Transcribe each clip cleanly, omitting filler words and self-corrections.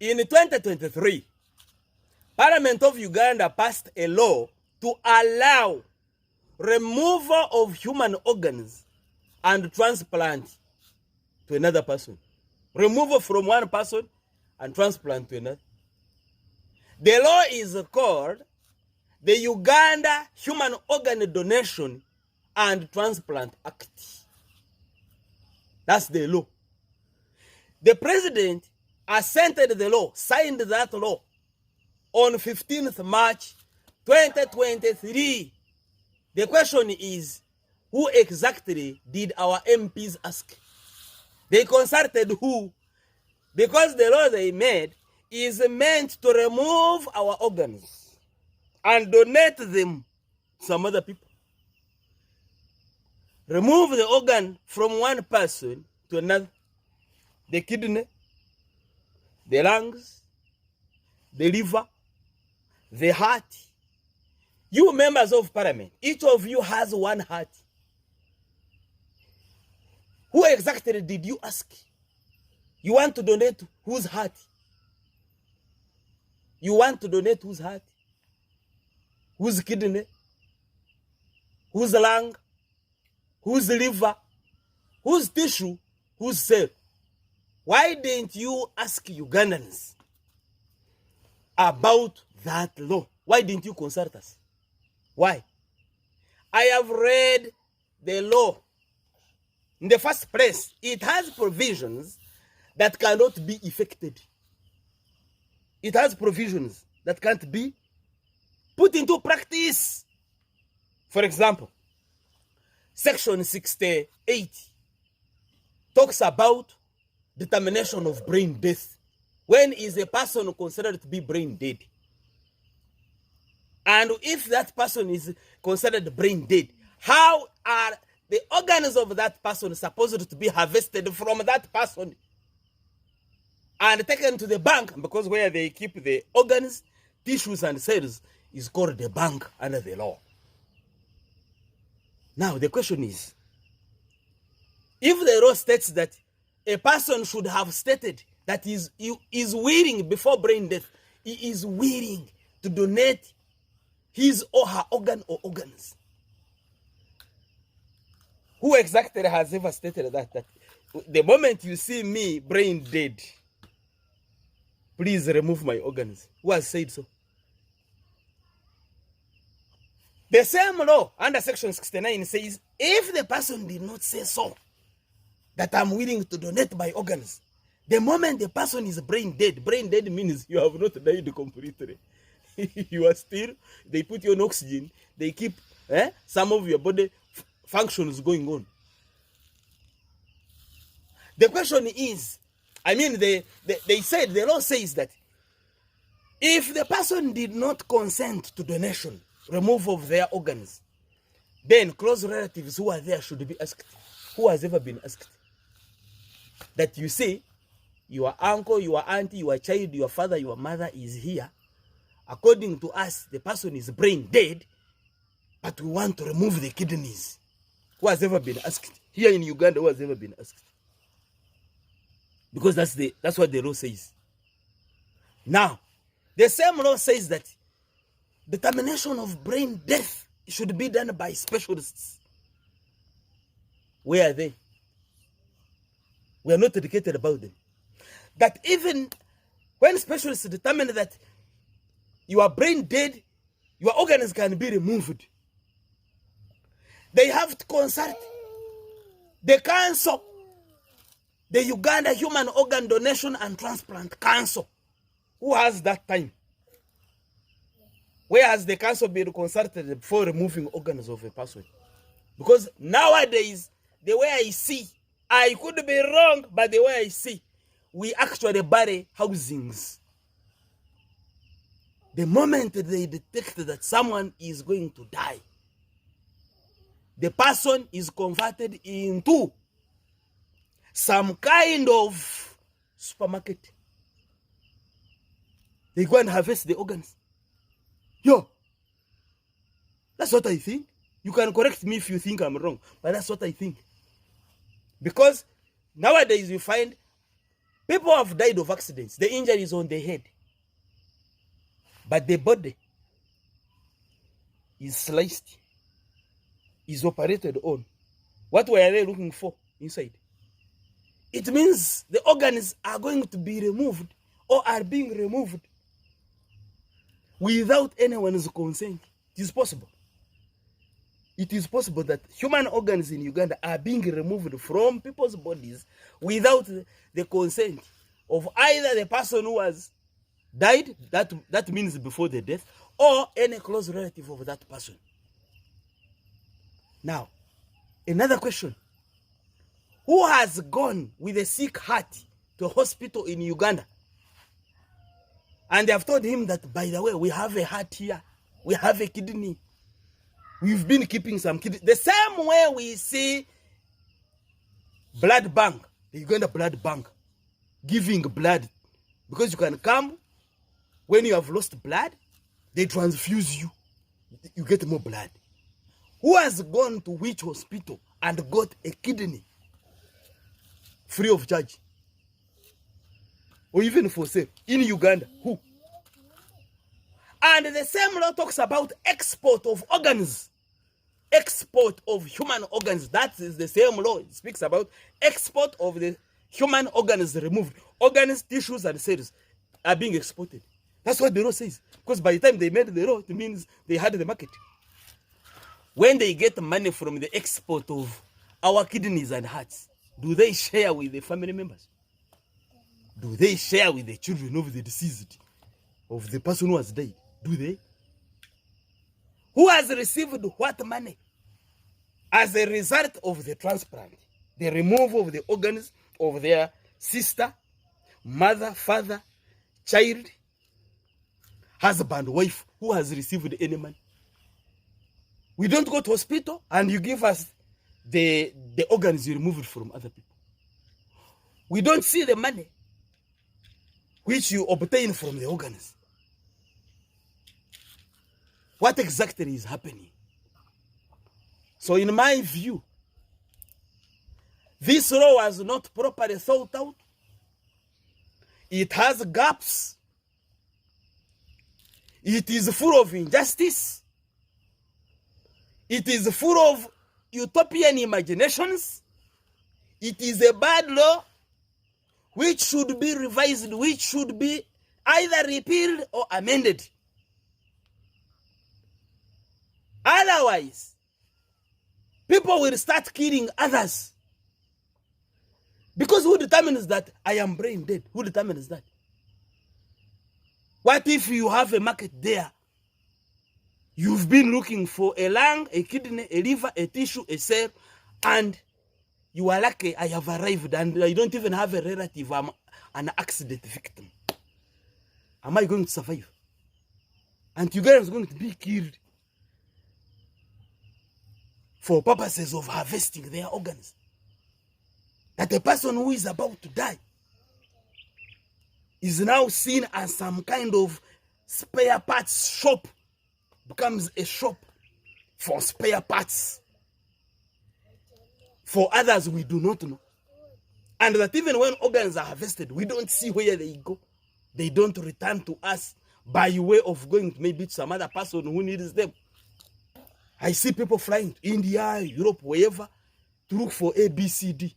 In 2023, Parliament of Uganda passed a law to allow removal of human organs and transplant to another person. Removal from one person and transplant to another. The law is called the Uganda Human Organ Donation and Transplant Act. That's the law. The president assented the law, signed that law on 15th March 2023. The question is, who exactly did our MPs ask? They consulted who? Because the law they made is meant to remove our organs and donate them to some other people. Remove the organ from one person to another. The kidney, the lungs, the liver, the heart. You members of parliament, each of you has one heart. Who exactly did you ask? You want to donate whose heart? You want to donate whose heart? Whose kidney? Whose lung? Whose liver? Whose tissue? Whose cell? Why didn't you ask Ugandans about that law? Why didn't you consult us? Why? I have read the law. In the first place, it has provisions that cannot be effected. It has provisions that can't be put into practice. For example, Section 68 talks about determination of brain death. When is a person considered to be brain dead? And if that person is considered brain dead, how are the organs of that person supposed to be harvested from that person and taken to the bank? Because where they keep the organs, tissues, and cells is called the bank under the law. Now, the question is, if the law states that a person should have stated that he is willing before brain death, he is willing to donate his or her organ or organs. Who exactly has ever stated that? That the moment you see me brain dead, please remove my organs. Who has said so? The same law under Section 69 says, if the person did not say so, that I'm willing to donate my organs, the moment the person is brain dead means you have not died completely. You are still, they put you on oxygen, they keep some of your body functions going on. The question is, I mean, they said, the law says that if the person did not consent to donation, removal of their organs, then close relatives who are there should be asked. Who has ever been asked? That you say, your uncle, your auntie, your child, your father, your mother is here. According to us, the person is brain dead, but we want to remove the kidneys. Who has ever been asked? Here in Uganda, who has ever been asked? Because that's what the law says. Now, the same law says that determination of brain death should be done by specialists. Where are they? We are not educated about them. That even when specialists determine that you are brain dead, your organs can be removed, they have to consult the council, the Uganda Human Organ Donation and Transplant Council. Who has that time? Where has the council been consulted before removing organs of a person? Because nowadays, the way I see, I could be wrong, but the way I see, we actually bury housings. The moment they detect that someone is going to die, the person is converted into some kind of supermarket. They go and harvest the organs. Yo, that's what I think. You can correct me if you think I'm wrong, but that's what I think. Because nowadays you find People have died of accidents. The injury is on the head. But the body is sliced, is operated on. What were they looking for inside? It means the organs are going to be removed or are being removed without anyone's consent. It is possible. It is possible that human organs in Uganda are being removed from people's bodies without the consent of either the person who has died, that means before the death, or any close relative of that person. Now, another question. Who has gone with a sick heart to a hospital in Uganda? And they have told him that, by the way, we have a heart here. We have a kidney. We've been keeping some kidney. The same way we see blood bank, the Uganda blood bank, giving blood. Because you can come, when you have lost blood, they transfuse you. You get more blood. Who has gone to which hospital and got a kidney free of charge? Or even for sale in Uganda? Who? And the same law talks about export of organs. Export of human organs. That is the same law. It speaks about export of the human organs removed. Organs, tissues, and cells are being exported. That's what the law says. Because by the time they made the law, it means they had the market. When they get money from the export of our kidneys and hearts, do they share with the family members? Do they share with the children of the deceased, of the person who has died? Do they? Who has received what money as a result of the transplant, the removal of the organs of their sister, mother, father, child, husband, wife? Who has received any money? We don't go to hospital and you give us the organs you removed from other people. We don't see the money which you obtain from the organs. What exactly is happening? So in my view, this law was not properly thought out. It has gaps. It is full of injustice. It is full of utopian imaginations. It is a bad law which should be revised, which should be either repealed or amended. Otherwise, people will start killing others. Because who determines that I am brain dead? Who determines that? What if you have a market there? You've been looking for a lung, a kidney, a liver, a tissue, a cell, and you are lucky I have arrived and I don't even have a relative. I'm an accident victim. Am I going to survive? And you guys are going to be killed for purposes of harvesting their organs. That a person who is about to die is now seen as some kind of spare parts shop, becomes a shop for spare parts for others we do not know. And that even when organs are harvested, we don't see where they go. They don't return to us by way of going maybe to some other person who needs them. I see people flying to India, Europe, wherever, to look for A, B, C, D.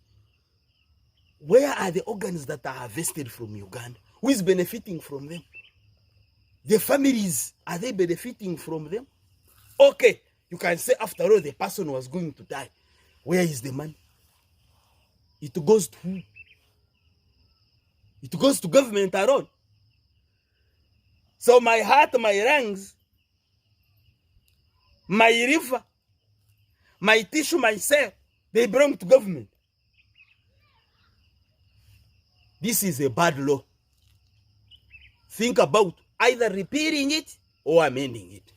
Where are the organs that are harvested from Uganda? Who is benefiting from them? The families, are they benefiting from them? Okay, you can say after all the person was going to die. Where is the money? It goes to who? It goes to government alone. So my heart, my lungs, my liver, my tissue, my cell, they belong to government. This is a bad law. Think about either repealing it or amending it.